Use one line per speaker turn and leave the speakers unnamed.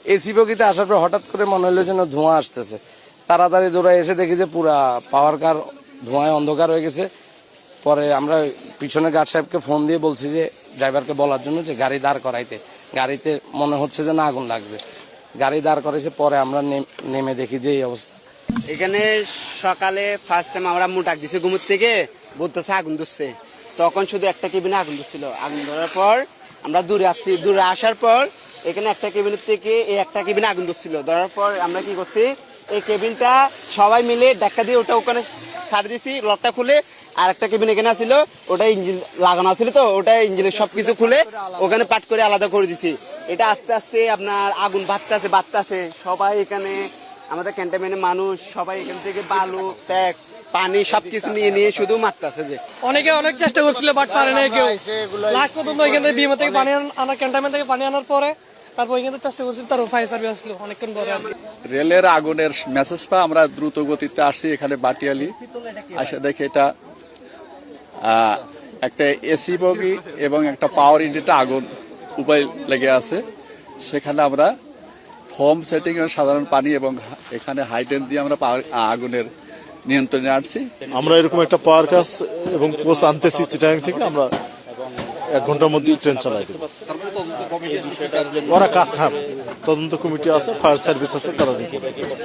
AC বগিতে আসার পর হঠাৎ করে মনে হলো যেন ধোঁয়া আসতেছে, তাড়াতাড়ি দৌড়ায় এসে দেখি যে পুরা পাওয়ার কার ধোঁয়ায় অন্ধকার হয়ে গেছে। পরে আমরা পিছনে গার্ড সাহেবকে ফোন দিয়ে বলছি যে ড্রাইভারকে বলার জন্য যে গাড়ি দাঁড় করাইতে, গাড়িতে মনে হচ্ছে যে না আগুন লাগছে, গাড়ি দাঁড় করাইছে। পরে আমরা নেমে দেখি যে এই অবস্থা।
এখানে সকালে ফার্স্ট টাইম আমরা ডাক দিছি ঘুমুর থেকে, বলতেছে আগুন ধরছে। তখন শুধু একটা কেবিনে আগুন ধরছিল। আগুন ধরার পর আমরা দূরে আসছি, দূরে আসার পর এখানে একটা কেবিনের থেকে এই একটা কেবিনে আগুন ধরছিল। ধরার পর আমরা কি করছি, এই কেবিনটা সবাই মিলে ধাক্কা দিয়ে ওটা ওখানে ছাড় দিছি, লকটা খুলে। আর একটা কেবিন এখানে ছিল, ওটা ইঞ্জিন লাগানো ছিল, তো ওটা ইঞ্জিনের সবকিছু খুলে ওখানে পাট করে আলাদা করে দিছি। এটা আস্তে আস্তে আপনার আগুন বাড়তেছে। সবাই এখানে আমাদের ক্যান্টনমেন্টের মানুষ সবাই এখান থেকে বালু ট্যাগ পানি সবকিছু নিয়ে শুধু মারতেছে। যে
অনেকে অনেক চেষ্টা করছিল বাট পারে না কেউ। লাস্ট পর্যন্ত এখান থেকে বিমা থেকে পানি আনার ক্যান্টনমেন্ট থেকে পানি আনার পরে তারপর এখান থেকে চেষ্টা করছিল, তারপর ফায়ার সার্ভিস আসলো অনেকক্ষণ পরে।
রেলের আগুনের মেসেজ পা আমরা দ্রুত গতিতে আসছি এখানে বাটিয়ালি। আসে দেখে এটা একটা এসি বগি এবং একটা পাওয়ার ইউনিটে আগুন উপায় লেগে আছে। সেখানে আমরা ফোম সেটিং এর সাধারণ পানি এবং এখানে হাইড্রেন দিয়ে আমরা আগুনের নিয়ন্ত্রণে আনছি।
আমরা এরকম একটা পাওয়ার কাজ এবং কোচ আনতেছি চিটাগাং থেকে। আমরা 1 ঘন্টার মধ্যে ট্রেন চালাই দেবো। ওরা কাজ, হ্যাঁ, তদন্ত কমিটি আছে, ফায়ার সার্ভিস আছে, তারা দেখে।